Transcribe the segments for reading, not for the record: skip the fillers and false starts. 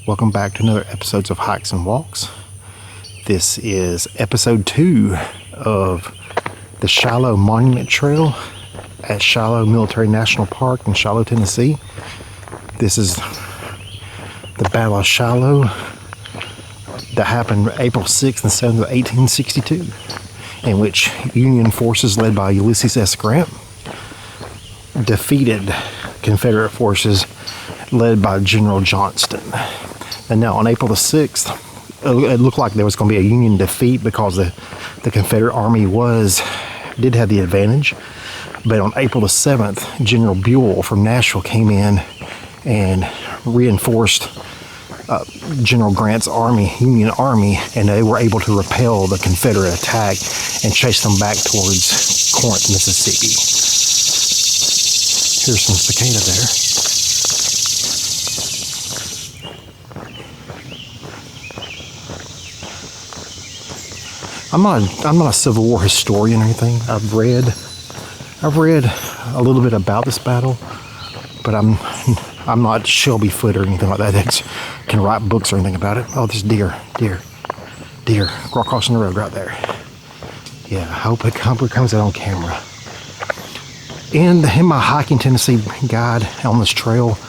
Welcome back to another episode of Hikes and Walks. This is episode 2 of the Shiloh Monument Trail at Shiloh Military National Park in Shiloh, Tennessee. This is the Battle of Shiloh that happened April 6th and 7th of 1862, in which Union forces led by Ulysses S. Grant defeated Confederate forces led by General Johnston. And now on April the 6th, it looked like there was going to be a Union defeat because the Confederate Army did have the advantage. But on April the 7th, General Buell from Nashville came in and reinforced General Grant's army, Union Army, and they were able to repel the Confederate attack and chase them back towards Corinth, Mississippi. Here's some cicada there. I'm not a Civil War historian or anything. I've read a little bit about this battle, but I'm not Shelby Foote or anything like that can write books or anything about it. Oh, this deer crossing the road right there. Yeah, I hope it comes out on camera. And in my Hiking Tennessee guide on this trail,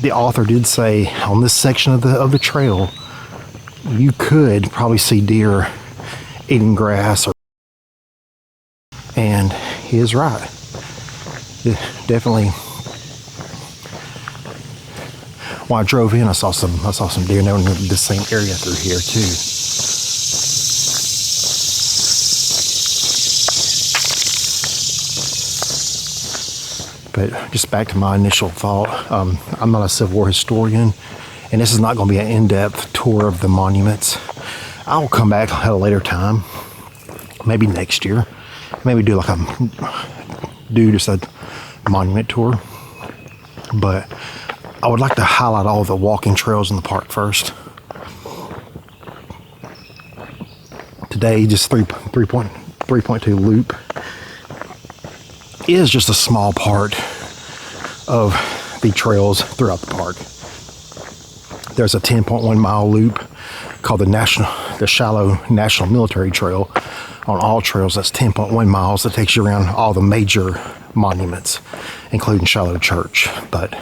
the author did say on this section of the trail, you could probably see deer eating grass, and he is right. Definitely. When I drove in, I saw some deer, and they were in the same area through here too. But just back to my initial thought, I'm not a Civil War historian, and this is not going to be an in-depth tour of the monuments. I'll come back at a later time, maybe next year. Maybe do just a monument tour. But I would like to highlight all the walking trails in the park first. Today, just 3.2 loop is just a small part of the trails throughout the park. There's a 10.1 mile loop called the Shiloh National Military Trail. On all trails, that's 10.1 miles. That takes you around all the major monuments, including Shiloh Church. But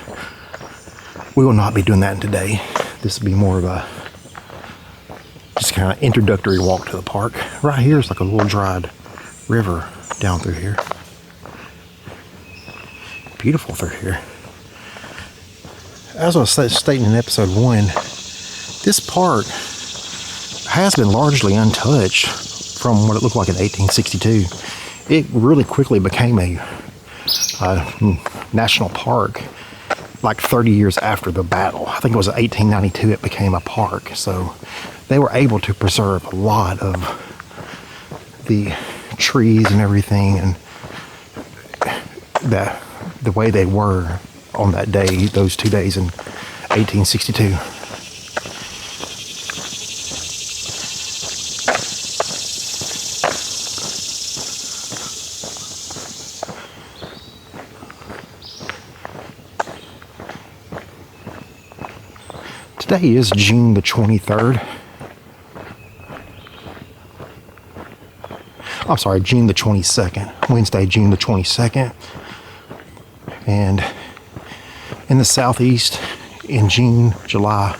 we will not be doing that today. This will be more of a just kind of introductory walk to the park. Right here is like a little dried river down through here. Beautiful through here. As I was stating in episode 1, this park has been largely untouched from what it looked like in 1862. It really quickly became a national park like 30 years after the battle. I think it was 1892 it became a park. So they were able to preserve a lot of the trees and everything, and the way they were on that day, those 2 days in 1862. Today is June the 23rd. I'm sorry, June the 22nd. Wednesday, June the 22nd. And in the southeast, in June, July,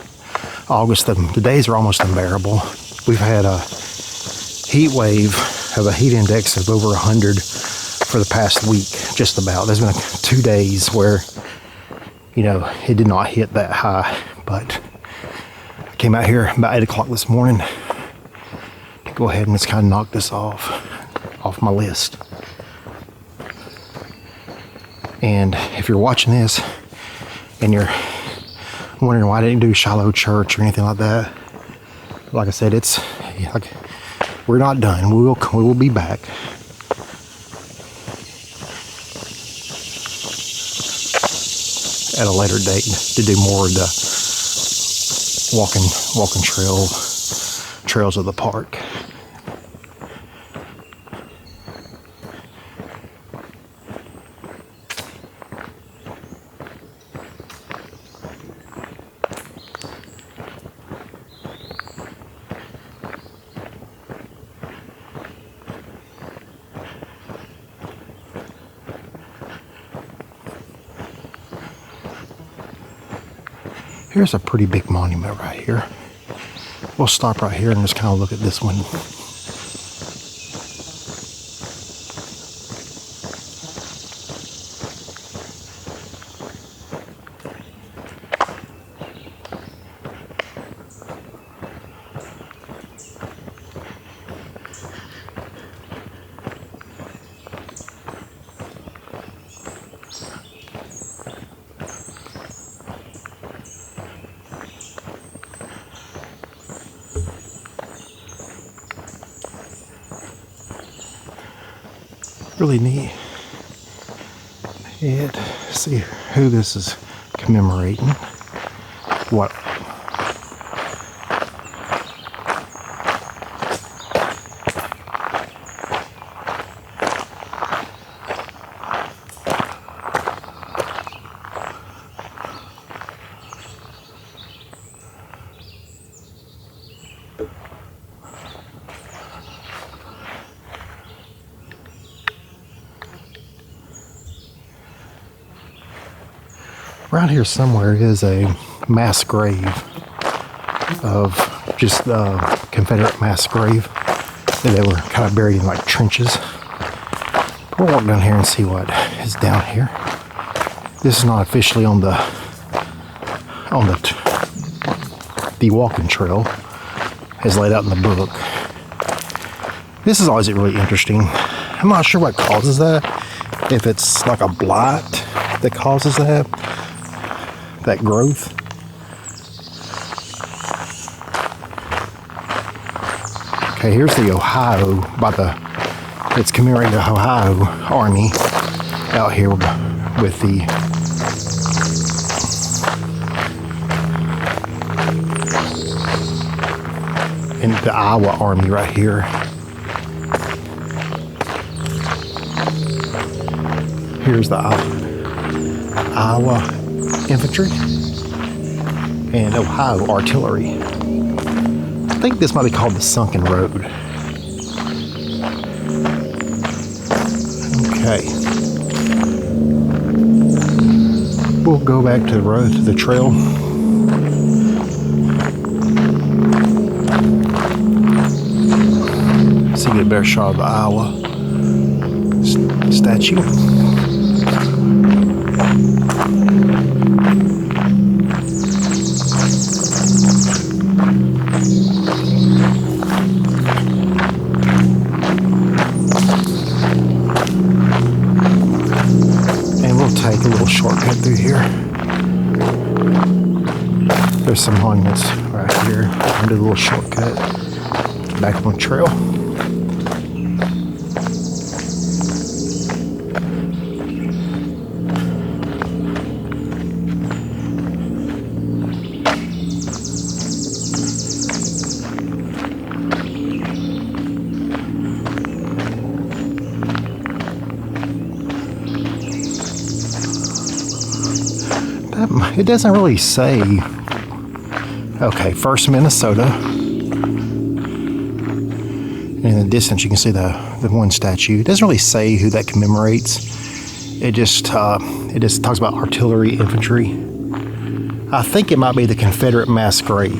August, the days are almost unbearable. We've had a heat wave of a heat index of over 100 for the past week, just about. There's been 2 days where, it did not hit that high, but I came out here about 8 o'clock this morning to go ahead and just kind of knock this off my list. And if you're watching this and you're wondering why I didn't do Shiloh Church or anything like that, like I said, it's like we're not done. We will be back. At a later date to do more of the walking trails of the park. Here's a pretty big monument right here. We'll stop right here and just kind of look at this one. Really neat. And see who this is commemorating. What? Around here somewhere is a mass grave of just Confederate mass grave. They were kind of buried in like trenches. We'll walk down here and see what is down here. This is not officially on the walking trail as laid out in the book. This is always really interesting. I'm not sure what causes that. If it's like a blight that causes that growth. Okay, here's the Ohio it's commemorating the Ohio Army out here with the Iowa Army right here. Here's the Iowa Infantry and Ohio Artillery. I think this might be called the Sunken Road. Okay. We'll go back to the road, to the trail. See, get a better shot of the Iowa statue. Take a little shortcut through here. There's some monuments right here. I'll do a little shortcut back on the trail. It doesn't really say. Okay, first Minnesota. And in the distance, you can see the one statue. It doesn't really say who that commemorates. It just talks about artillery, infantry. I think it might be the Confederate mass grave,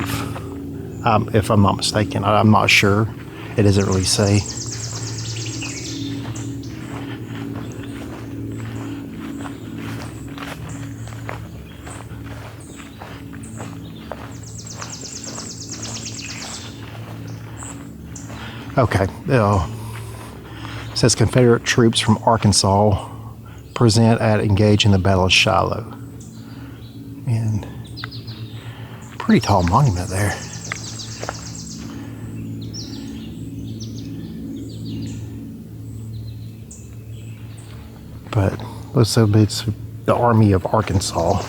if I'm not mistaken. I'm not sure. It doesn't really say. Okay, it says Confederate troops from Arkansas engage in the Battle of Shiloh. And pretty tall monument there. But let's say it's the Army of Arkansas.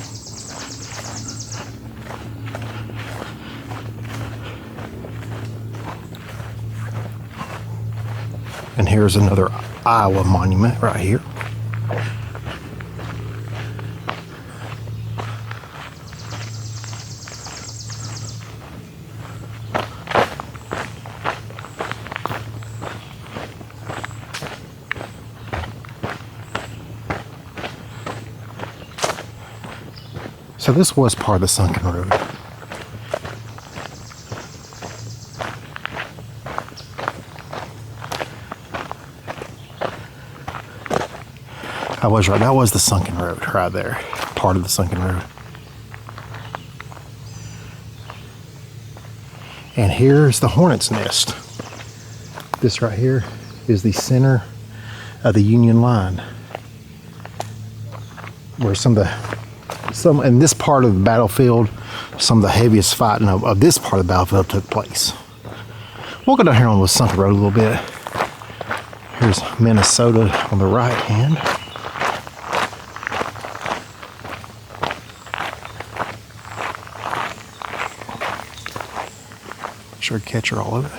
And here's another Iowa monument right here. So this was part of the Sunken Road. I was right, that was the Sunken Road right there, part of the Sunken Road. And here's the Hornets Nest. This right here is the center of the Union line, where in this part of the battlefield, some of the heaviest fighting of this part of the battlefield took place. We'll go down here on the Sunken Road a little bit. Here's Minnesota on the right hand. Sure to catch her all of it.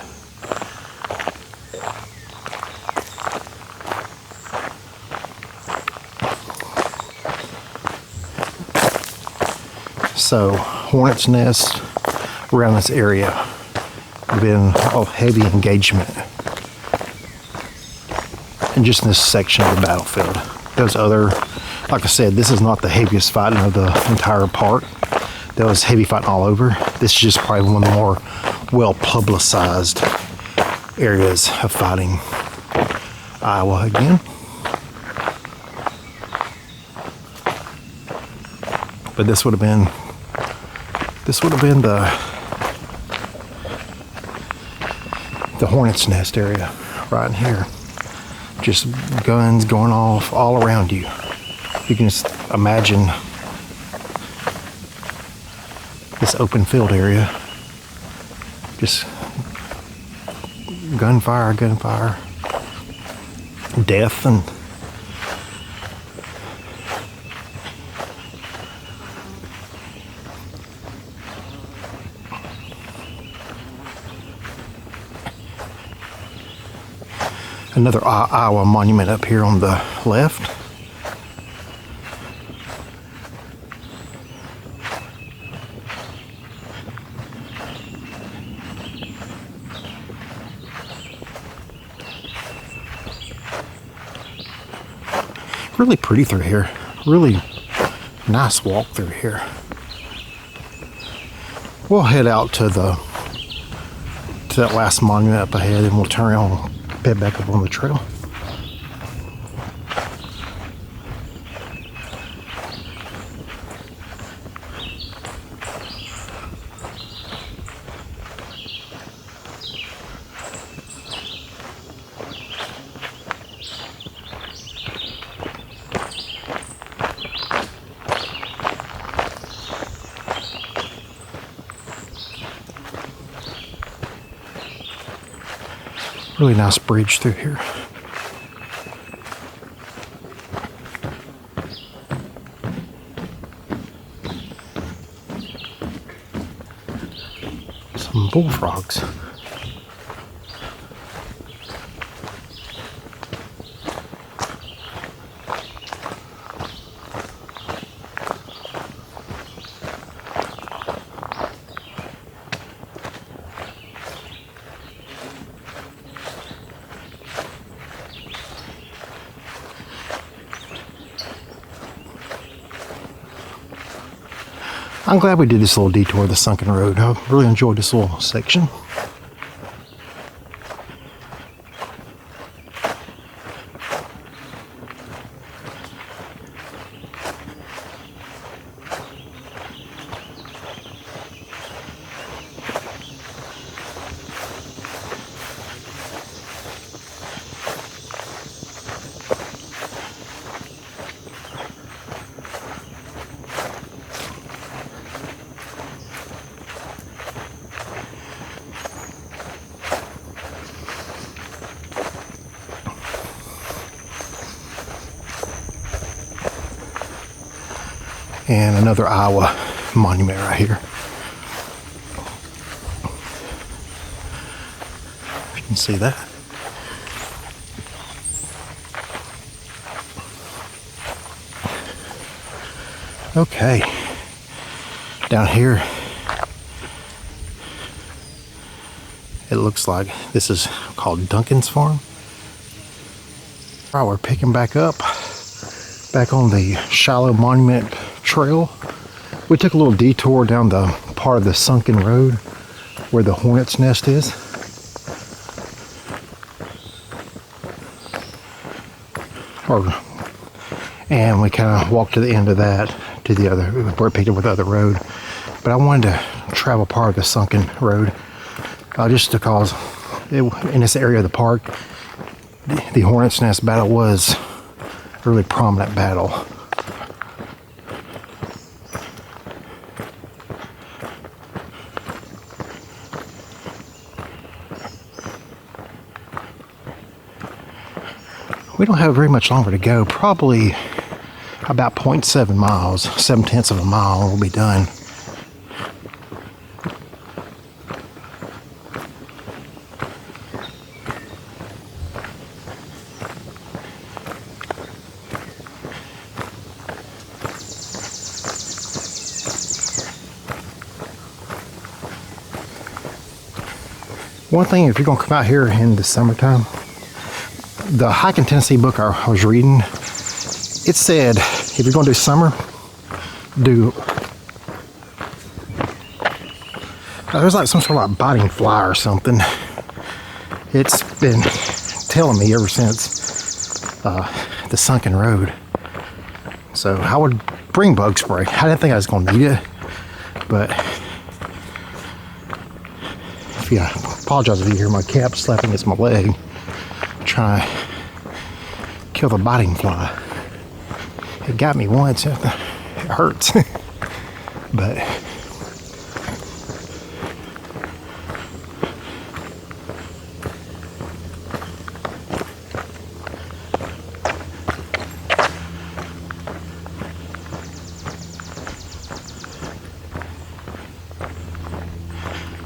So, Hornets Nest around this area have been of heavy engagement. And just in this section of the battlefield. Those other, like I said, this is not the heaviest fighting of the entire park. There was heavy fighting all over. This is just probably one of the more well-publicized areas of fighting. Iowa again. But this would have been the Hornets Nest area right in here. Just guns going off all around you. You can just imagine this open field area. Just gunfire, death, and another Iowa monument up here on the left. Really pretty through here. Really nice walk through here. We'll head out to that last monument up ahead, and we'll turn around and head back up on the trail. Really nice bridge through here. Some bullfrogs. I'm glad we did this little detour of the Sunken Road. I really enjoyed this little section. And another Iowa monument right here. You can see that. Okay. Down here, it looks like this is called Duncans Farm. All right, we're picking back up, back on the Shiloh Monument Trail. We took a little detour down the part of the Sunken road where the Hornets Nest is. And we kind of walked to the end of that, to the other, where it picked up with the other road. But I wanted to travel part of the Sunken road, just because in this area of the park, the Hornets Nest battle was a really prominent battle. We don't have very much longer to go, probably about 0.7 miles, 7/10 of a mile, and we'll be done. One thing, if you're going to come out here in the summertime, the Hiking Tennessee book I was reading, it said if you're going to do summer, there's like some sort of like biting fly or something. It's been telling me ever since the Sunken road. So I would bring bug spray. I didn't think I was going to need it, but I apologize if you hear my cap slapping against my leg, trying to kill the biting fly. It got me once. It hurts. But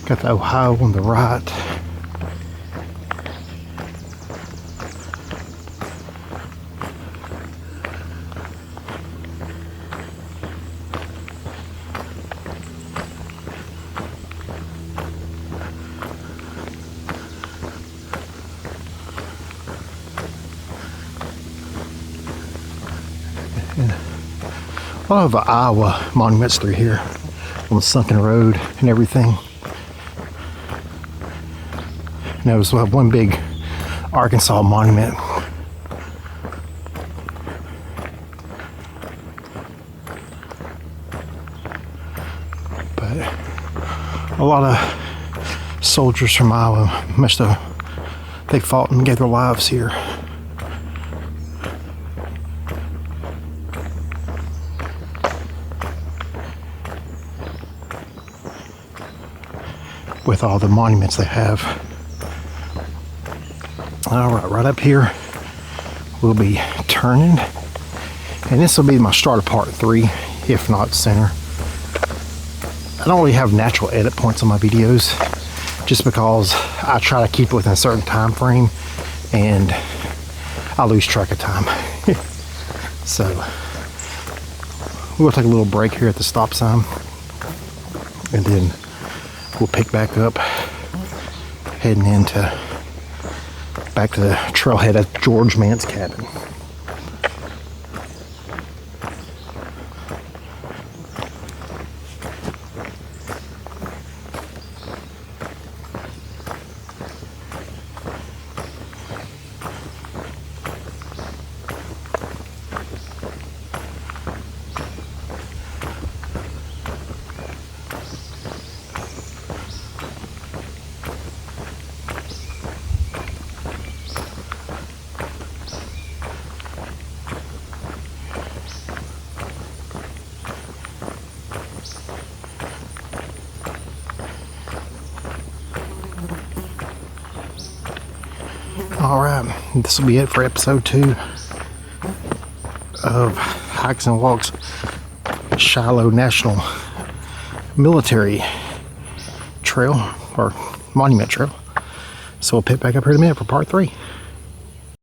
got the Ohio on the right. A lot of Iowa monuments through here on the Sunken road and everything. Notice we'll have one big Arkansas monument. But a lot of soldiers from Iowa they fought and gave their lives here. With all the monuments they have. Alright, right up here we'll be turning, and this will be my start of part 3, if not sooner. I don't really have natural edit points on my videos just because I try to keep it within a certain time frame and I lose track of time. So we'll take a little break here at the stop sign and then we'll pick back up heading back to the trailhead at George Manse Cabin. Alright, this will be it for episode 2 of Hikes and Walks Shiloh National Military Trail, or Monument Trail. So we'll pick back up here in a minute for part 3.